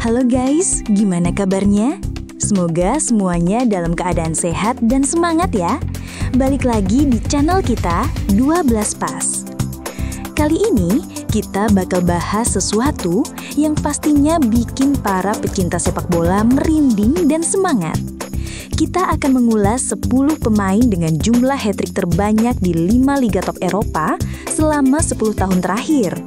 Halo guys, gimana kabarnya? Semoga semuanya dalam keadaan sehat dan semangat ya. Balik lagi di channel kita 12 Pas. Kali ini kita bakal bahas sesuatu yang pastinya bikin para pecinta sepak bola merinding dan semangat. Kita akan mengulas 10 pemain dengan jumlah hat-trick terbanyak di 5 liga top Eropa selama 10 tahun terakhir.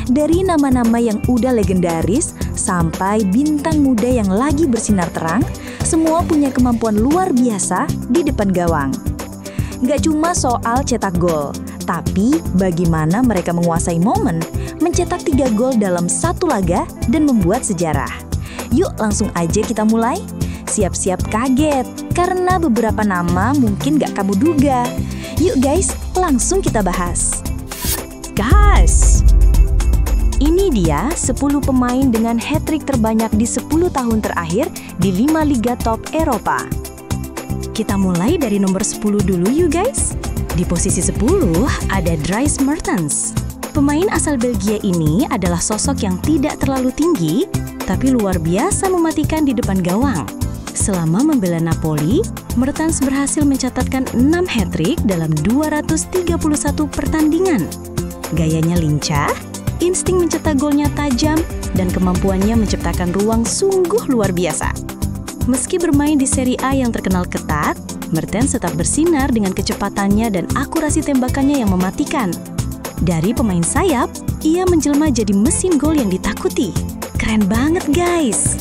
Dari nama-nama yang udah legendaris sampai bintang muda yang lagi bersinar terang, semua punya kemampuan luar biasa di depan gawang. Gak cuma soal cetak gol, tapi bagaimana mereka menguasai momen, mencetak 3 gol dalam satu laga dan membuat sejarah. Yuk langsung aja kita mulai. Siap-siap kaget, karena beberapa nama mungkin gak kamu duga. Yuk guys, langsung kita bahas. Guys! Ini dia 10 pemain dengan hat-trick terbanyak di 10 tahun terakhir di 5 liga top Eropa. Kita mulai dari nomor 10 dulu yuk guys. Di posisi 10 ada Dries Mertens. Pemain asal Belgia ini adalah sosok yang tidak terlalu tinggi, tapi luar biasa mematikan di depan gawang. Selama membela Napoli, Mertens berhasil mencatatkan 6 hat-trick dalam 231 pertandingan. Gayanya lincah, insting mencetak golnya tajam, dan kemampuannya menciptakan ruang sungguh luar biasa. Meski bermain di Serie A yang terkenal ketat, Mertens tetap bersinar dengan kecepatannya dan akurasi tembakannya yang mematikan. Dari pemain sayap, ia menjelma jadi mesin gol yang ditakuti. Keren banget guys!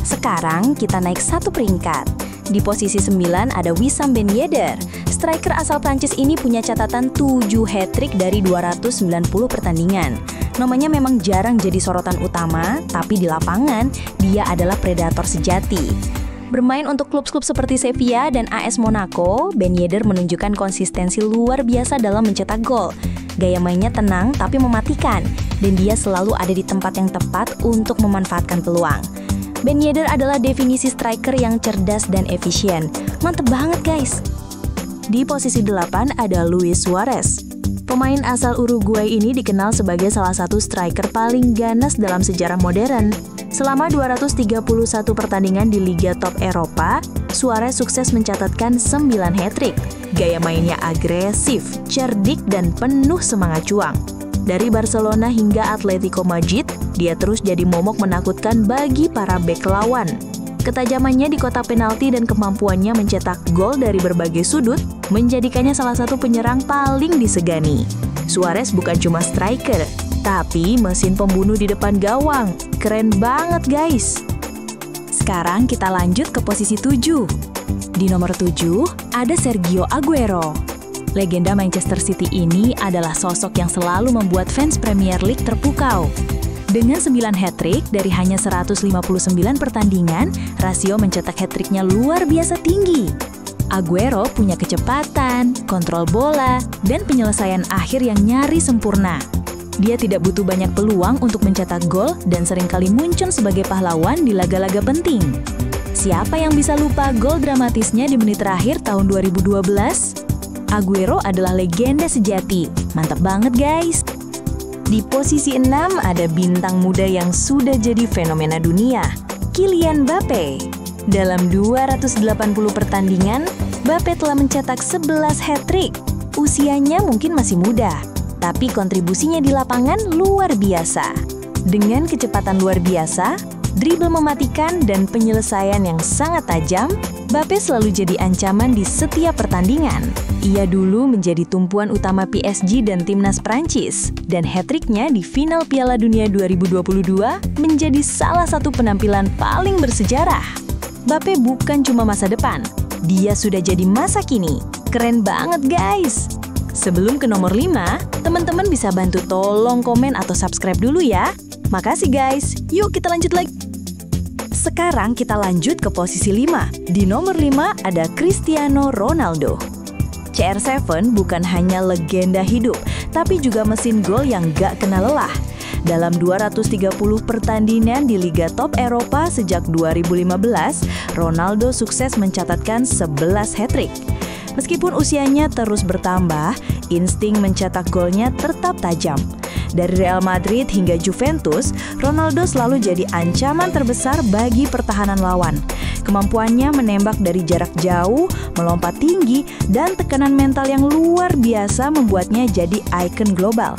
Sekarang kita naik 1 peringkat. Di posisi 9 ada Wissam Ben Yedder. Striker asal Prancis ini punya catatan 7 hat-trick dari 290 pertandingan. Namanya memang jarang jadi sorotan utama, tapi di lapangan dia adalah predator sejati. Bermain untuk klub-klub seperti Sevilla dan AS Monaco, Ben Yedder menunjukkan konsistensi luar biasa dalam mencetak gol. Gaya mainnya tenang tapi mematikan, dan dia selalu ada di tempat yang tepat untuk memanfaatkan peluang. Ben Yedder adalah definisi striker yang cerdas dan efisien. Mantep banget guys! Di posisi 8 ada Luis Suarez. Pemain asal Uruguay ini dikenal sebagai salah satu striker paling ganas dalam sejarah modern. Selama 231 pertandingan di Liga Top Eropa, Suarez sukses mencatatkan 9 hat-trick. Gaya mainnya agresif, cerdik, dan penuh semangat juang. Dari Barcelona hingga Atletico Madrid, dia terus jadi momok menakutkan bagi para bek lawan. Ketajamannya di kotak penalti dan kemampuannya mencetak gol dari berbagai sudut menjadikannya salah satu penyerang paling disegani. Suarez bukan cuma striker, tapi mesin pembunuh di depan gawang. Keren banget guys! Sekarang kita lanjut ke posisi 7. Di nomor 7 ada Sergio Aguero. Legenda Manchester City ini adalah sosok yang selalu membuat fans Premier League terpukau. Dengan 9 hat-trick dari hanya 159 pertandingan, rasio mencetak hat-tricknya luar biasa tinggi. Aguero punya kecepatan, kontrol bola, dan penyelesaian akhir yang nyaris sempurna. Dia tidak butuh banyak peluang untuk mencetak gol dan seringkali muncul sebagai pahlawan di laga-laga penting. Siapa yang bisa lupa gol dramatisnya di menit terakhir tahun 2012? Aguero adalah legenda sejati. Mantap banget guys! Di posisi 6 ada bintang muda yang sudah jadi fenomena dunia, Kylian Mbappe. Dalam 280 pertandingan, Mbappe telah mencetak 11 hat-trick. Usianya mungkin masih muda, tapi kontribusinya di lapangan luar biasa. Dengan kecepatan luar biasa, dribble mematikan, dan penyelesaian yang sangat tajam, Mbappe selalu jadi ancaman di setiap pertandingan. Ia dulu menjadi tumpuan utama PSG dan timnas Prancis, dan hat-tricknya di final Piala Dunia 2022 menjadi salah satu penampilan paling bersejarah. Mbappe bukan cuma masa depan, dia sudah jadi masa kini. Keren banget guys! Sebelum ke nomor 5, teman-teman bisa bantu tolong komen atau subscribe dulu ya. Makasih guys, yuk kita lanjut lagi. Sekarang kita lanjut ke posisi 5. Di nomor 5 ada Cristiano Ronaldo. CR7 bukan hanya legenda hidup, tapi juga mesin gol yang gak kenal lelah. Dalam 230 pertandingan di Liga Top Eropa sejak 2015, Ronaldo sukses mencatatkan 11 hat-trick. Meskipun usianya terus bertambah, insting mencetak golnya tetap tajam. Dari Real Madrid hingga Juventus, Ronaldo selalu jadi ancaman terbesar bagi pertahanan lawan. Kemampuannya menembak dari jarak jauh, melompat tinggi, dan tekanan mental yang luar biasa membuatnya jadi ikon global.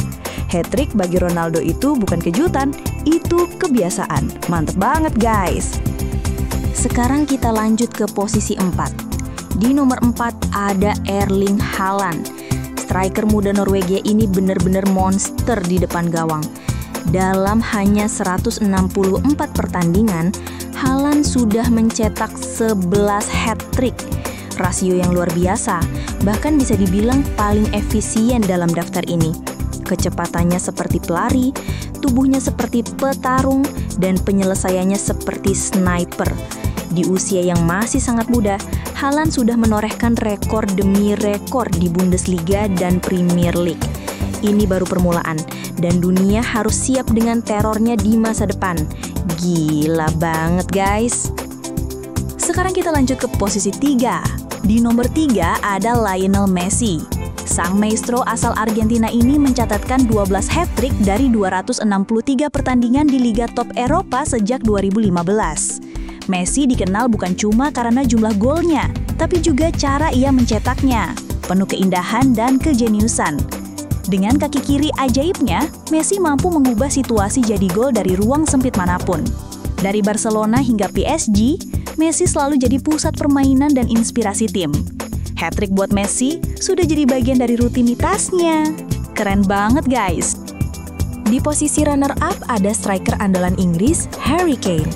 Hat-trick bagi Ronaldo itu bukan kejutan, itu kebiasaan. Mantep banget guys. Sekarang kita lanjut ke posisi 4. Di nomor 4 ada Erling Haaland. Striker muda Norwegia ini benar-benar monster di depan gawang. Dalam hanya 164 pertandingan, Haaland sudah mencetak 11 hat-trick. Rasio yang luar biasa, bahkan bisa dibilang paling efisien dalam daftar ini. Kecepatannya seperti pelari, tubuhnya seperti petarung, dan penyelesaiannya seperti sniper. Di usia yang masih sangat muda, Haaland sudah menorehkan rekor demi rekor di Bundesliga dan Premier League. Ini baru permulaan, dan dunia harus siap dengan terornya di masa depan. Gila banget guys. Sekarang kita lanjut ke posisi 3. Di nomor 3 ada Lionel Messi. Sang maestro asal Argentina ini mencatatkan 12 hat-trick dari 263 pertandingan di Liga Top Eropa sejak 2015. Messi dikenal bukan cuma karena jumlah golnya, tapi juga cara ia mencetaknya, penuh keindahan dan kejeniusan. Dengan kaki kiri ajaibnya, Messi mampu mengubah situasi jadi gol dari ruang sempit manapun. Dari Barcelona hingga PSG, Messi selalu jadi pusat permainan dan inspirasi tim. Hat-trick buat Messi sudah jadi bagian dari rutinitasnya. Keren banget guys. Di posisi runner-up ada striker andalan Inggris, Harry Kane.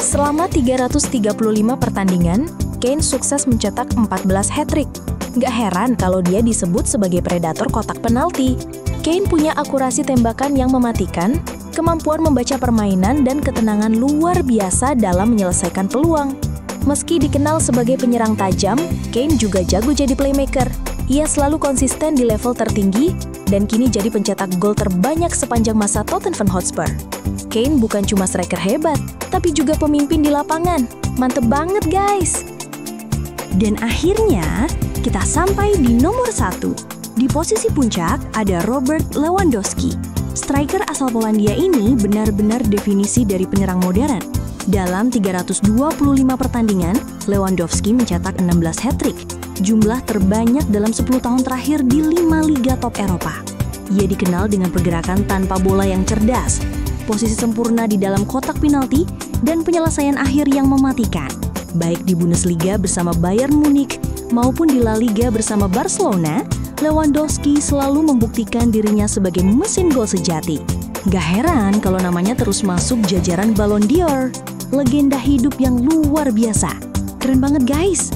Selama 335 pertandingan, Kane sukses mencetak 14 hat-trick. Nggak heran kalau dia disebut sebagai predator kotak penalti. Kane punya akurasi tembakan yang mematikan, kemampuan membaca permainan, dan ketenangan luar biasa dalam menyelesaikan peluang. Meski dikenal sebagai penyerang tajam, Kane juga jago jadi playmaker. Ia selalu konsisten di level tertinggi, dan kini jadi pencetak gol terbanyak sepanjang masa Tottenham Hotspur. Kane bukan cuma striker hebat, tapi juga pemimpin di lapangan. Mantep banget guys. Dan akhirnya, kita sampai di nomor 1. Di posisi puncak ada Robert Lewandowski. Striker asal Polandia ini benar-benar definisi dari penyerang modern. Dalam 325 pertandingan, Lewandowski mencetak 16 hat-trick. Jumlah terbanyak dalam 10 tahun terakhir di 5 liga top Eropa. Ia dikenal dengan pergerakan tanpa bola yang cerdas, posisi sempurna di dalam kotak penalti, dan penyelesaian akhir yang mematikan. Baik di Bundesliga bersama Bayern Munich maupun di La Liga bersama Barcelona, Lewandowski selalu membuktikan dirinya sebagai mesin gol sejati. Gak heran kalau namanya terus masuk jajaran Ballon d'Or, legenda hidup yang luar biasa. Keren banget guys.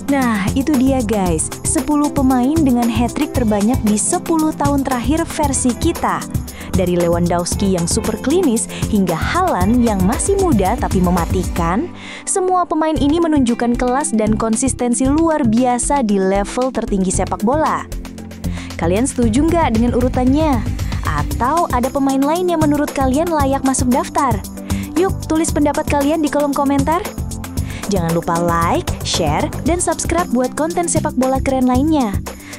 Nah, itu dia guys, 10 pemain dengan hat-trick terbanyak di 10 tahun terakhir versi kita. Dari Lewandowski yang super klinis hingga Haaland yang masih muda tapi mematikan, semua pemain ini menunjukkan kelas dan konsistensi luar biasa di level tertinggi sepak bola. Kalian setuju nggak dengan urutannya? Atau ada pemain lain yang menurut kalian layak masuk daftar? Yuk, tulis pendapat kalian di kolom komentar. Jangan lupa like, share, dan subscribe buat konten sepak bola keren lainnya.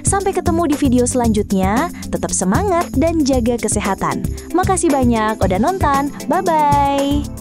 Sampai ketemu di video selanjutnya, tetap semangat dan jaga kesehatan. Makasih banyak udah nonton, bye-bye!